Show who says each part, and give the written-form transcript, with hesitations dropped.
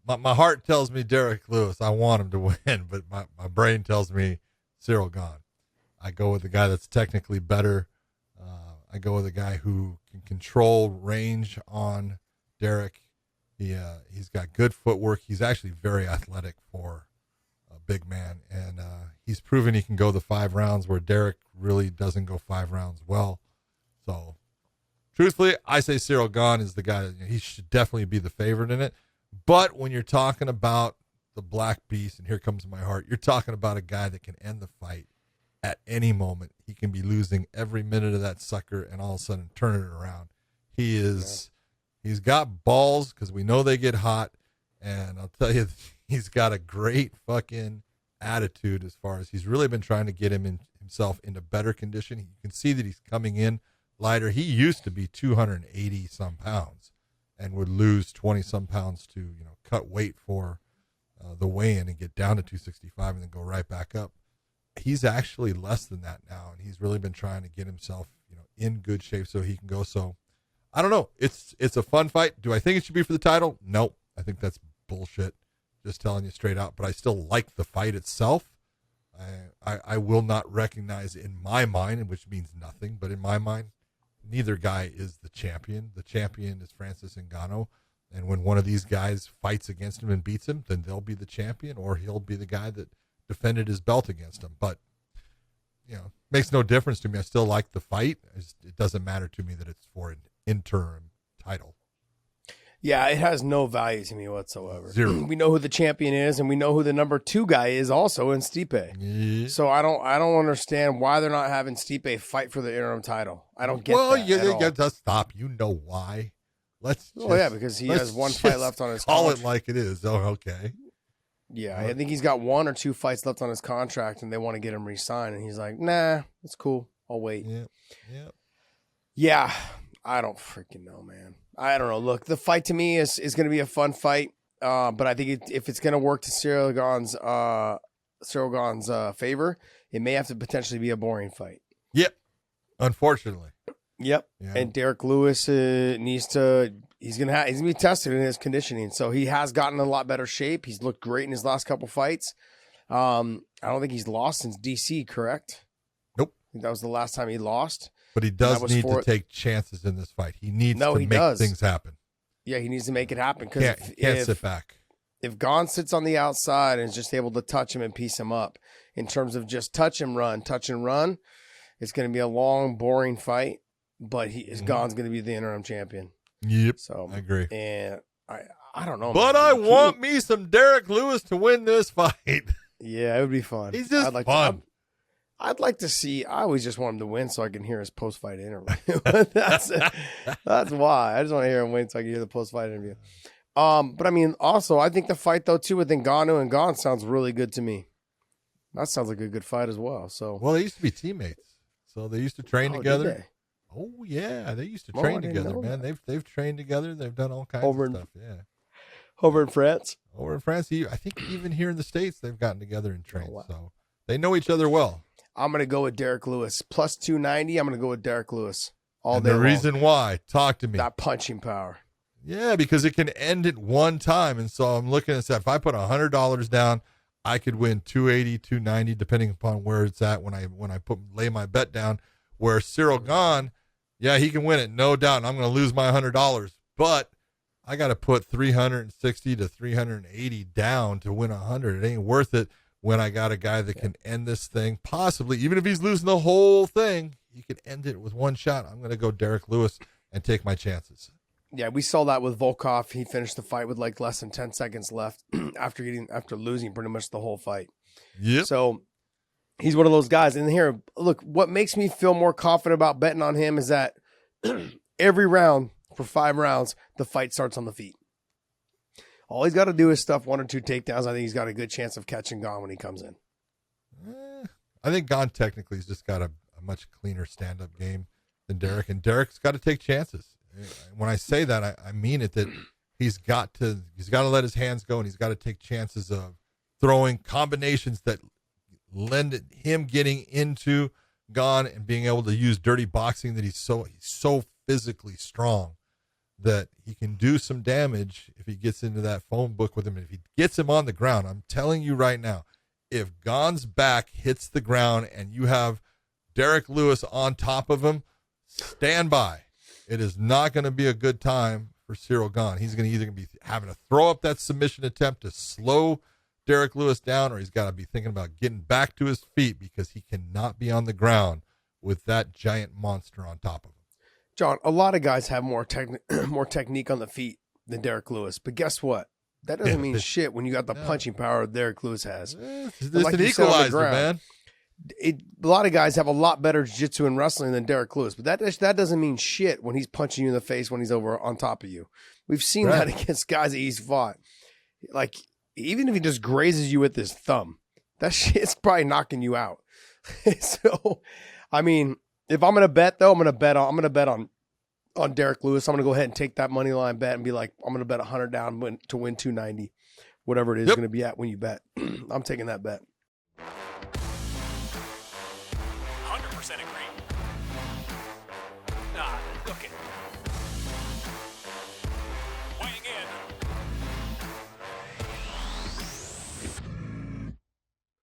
Speaker 1: my heart tells me Derrick Lewis. I want him to win, but my brain tells me Ciryl Gane. I go with the guy that's technically better. I go with a guy who can control range on Derrick. He's got good footwork. He's actually very athletic for a big man, and he's proven he can go the 5 rounds where Derrick really doesn't go 5 rounds well. So, truthfully, I say Ciryl Gane is the guy. He should definitely be the favorite in it. But when you're talking about the Black Beast, and here comes my heart, you're talking about a guy that can end the fight at any moment. He can be losing every minute of that sucker and all of a sudden turn it around. He's got balls because we know they get hot. And I'll tell you, he's got a great fucking attitude as far as he's really been trying to get himself into better condition. You can see that he's coming in lighter. He used to be 280 some pounds and would lose 20 some pounds to, cut weight for the weigh-in and get down to 265 and then go right back up. He's actually less than that now, and he's really been trying to get himself, in good shape so he can go. So I don't know. It's a fun fight. Do I think it should be for the title? Nope. I think that's bullshit. Just telling you straight out. But I still like the fight itself. I will not recognize in my mind, which means nothing, but in my mind, neither guy is the champion. The champion is Francis Ngannou. And when one of these guys fights against him and beats him, then they'll be the champion, or he'll be the guy that defended his belt against him. But, makes no difference to me. I still like the fight. It doesn't matter to me that it's for an interim title.
Speaker 2: Yeah, it has no value to me whatsoever.
Speaker 1: Zero.
Speaker 2: We know who the champion is, and we know who the number 2 guy is also in Stipe.
Speaker 1: Yeah.
Speaker 2: So I don't understand why they're not having Stipe fight for the interim title. I don't get that. Well,
Speaker 1: you just stop. You know why?
Speaker 2: Because he has one fight left on his
Speaker 1: contract. Call
Speaker 2: it
Speaker 1: like it is. Oh, okay.
Speaker 2: Yeah, I think he's got 1 or 2 fights left on his contract, and they want to get him re-signed, and he's like, nah, it's cool. I'll wait. Yeah, I don't freaking know, man. I don't know. Look, the fight to me is going to be a fun fight, but I think if it's going to work to Ciryl Gane's favor, it may have to potentially be a boring fight.
Speaker 1: Yep, unfortunately.
Speaker 2: Yep, yeah. And Derrick Lewis needs to. He's gonna be tested in his conditioning, so he has gotten a lot better shape. He's looked great in his last couple fights. I don't think he's lost since DC, correct?
Speaker 1: Nope.
Speaker 2: I think that was the last time he lost.
Speaker 1: But he does need to take chances in this fight. He needs to make things happen.
Speaker 2: Yeah, he needs to make it happen.
Speaker 1: Can't sit back.
Speaker 2: If Gane sits on the outside and is just able to touch him and piece him up, in terms of just touch and run, it's going to be a long, boring fight. But Gane's going to be the interim champion.
Speaker 1: Yep.
Speaker 2: So
Speaker 1: I agree.
Speaker 2: And I don't know.
Speaker 1: But I want me some Derrick Lewis to win this fight.
Speaker 2: Yeah, it would be fun.
Speaker 1: He's just fun.
Speaker 2: I'd like to see. I always just want him to win so I can hear his post-fight interview. That's why I just want to hear him win so I can hear the post-fight interview. But I mean, also I think the fight though too with Ngannou and Gane sounds really good to me. That sounds like a good fight as well. So
Speaker 1: they used to be teammates, so they used to train together.
Speaker 2: Did they?
Speaker 1: Oh yeah, they used to train together, man. They've trained together. They've done all kinds of stuff. Yeah,
Speaker 2: over in France.
Speaker 1: I think even here in the States, they've gotten together and trained. Oh, wow. So they know each other well.
Speaker 2: I'm gonna go with Derrick Lewis plus 290. I'm gonna go with Derrick Lewis all day.
Speaker 1: The reason why? Talk to me.
Speaker 2: That punching power.
Speaker 1: Yeah, because it can end at one time, and so I'm looking at that. If I put $100 down, I could win 280, 290, depending upon where it's at when I lay my bet down. Where Ciryl Gane, yeah, he can win it, no doubt. And I'm going to lose my $100, but I got to put 360 to 380 down to win 100. It ain't worth it when I got a guy that can end this thing, possibly, even if he's losing the whole thing, he could end it with one shot. I'm going to go Derrick Lewis and take my chances.
Speaker 2: Yeah, we saw that with Volkov. He finished the fight with like less than 10 seconds left after losing pretty much the whole fight.
Speaker 1: Yeah.
Speaker 2: So he's one of those guys. And here, look, what makes me feel more confident about betting on him is that every round for 5 rounds, the fight starts on the feet. All he's got to do is stuff 1 or 2 takedowns. I think he's got a good chance of catching Gane when he comes in.
Speaker 1: I think Gane technically has just got a much cleaner stand-up game than Derrick, and Derrick's got to take chances. When I say that, I mean it, that he's got to let his hands go, and he's got to take chances of throwing combinations that lend him getting into Gane and being able to use dirty boxing, that he's so physically strong that he can do some damage if he gets into that phone book with him. If he gets him on the ground, I'm telling you right now, if Gane's back hits the ground and you have Derrick Lewis on top of him, stand by. It is not going to be a good time for Ciryl Gane. He's going to either be having to throw up that submission attempt to slow Derrick Lewis down, or he's got to be thinking about getting back to his feet because he cannot be on the ground with that giant monster on top of him.
Speaker 2: John, a lot of guys have more technique on the feet than Derrick Lewis, but guess what? That doesn't mean shit when you got the punching power Derrick Lewis has.
Speaker 1: It's like an equalizer, man.
Speaker 2: A lot of guys have a lot better jiu-jitsu and wrestling than Derrick Lewis, but that doesn't mean shit when he's punching you in the face when he's over on top of you. We've seen that against guys that he's fought. Like, even if he just grazes you with his thumb, that shit's probably knocking you out. So, I mean, if I'm gonna bet though, I'm gonna bet on Derrick Lewis. I'm gonna go ahead and take that money line bet and be like, I'm gonna bet 100 down to win 290, whatever it is gonna be at when you bet. I'm taking that bet.
Speaker 3: 100% agree.